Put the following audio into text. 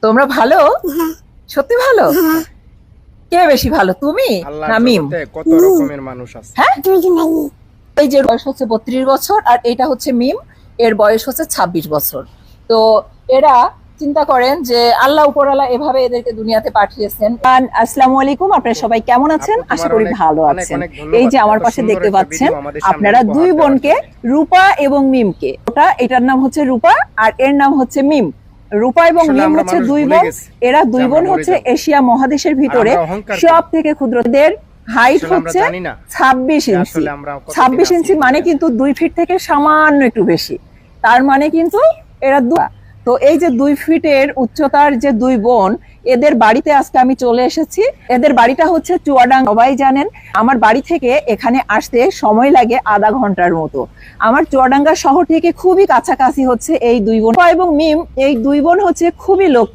তোমরা ভালো? সত্যি ভালো? কে বেশি ভালো, তুমি আল্লাহর না মিম? জগতে কত রকমের মানুষ আছে। হ্যাঁ, এই যে বয়স হচ্ছে 32 বছর আর এটা হচ্ছে মিম, এর বয়স হচ্ছে 26 বছর। তো এরা চিন্তা করেন যে আল্লাহ উপরওয়ালা এভাবে এদেরকে দুনিয়াতে পাঠিয়েছেন। আসসালামু আলাইকুম, আপনারা সবাই কেমন আছেন? আপু, আশা তোমার করি অনেক ভালো অনেক আছেন। অনেক ধন্যবাদ। এই যে আমার এত পাশে সুন্দর দেখতে একটা পাচ্ছেন ভিডিও আমাদের সামনে আপনারা উপহার দুই দেওয়ার বোনকে, জন্য। রূপা এবং মিমকে। এটার নাম হচ্ছে রূপা আর এর নাম হচ্ছে মিম। রূপা এবং আসলে মিম আমরা হচ্ছে মানুষ দুই ভুলে বোন। গেছি এরা দুই যে বোন আমরা মরে হচ্ছে যাবো। এশিয়া মহাদেশের ভিতরে আর আমরা অহংকার সব করি। থেকে ক্ষুদ্রদের হাইট আসলে আমরা হচ্ছে জানি না 26 যে ইঞ্চি। আসলে আমরা কতদিন 26 ইঞ্চি আছি মানে দুনিয়াতে। কিন্তু 2 ফিট থেকে সামান্য একটু বেশি। তার মানে কিন্তু এরা তো এই যে 2 ফিটের উচ্চতার যে দুই বোন, এদের বাড়িতে আজকে আমি চলে এসেছি। এদের বাড়িটা হচ্ছে চুয়াডাঙ্গা। সবাই জানেন আমার বাড়ি থেকে এখানে আসতে সময় লাগে আধা ঘন্টার মতো। আমার চুয়াডাঙ্গা শহর থেকে খুবই কাছাকাছি হচ্ছে এই দুই বোন। রূপা এবং মিম এই দুই বোন হচ্ছে খুবই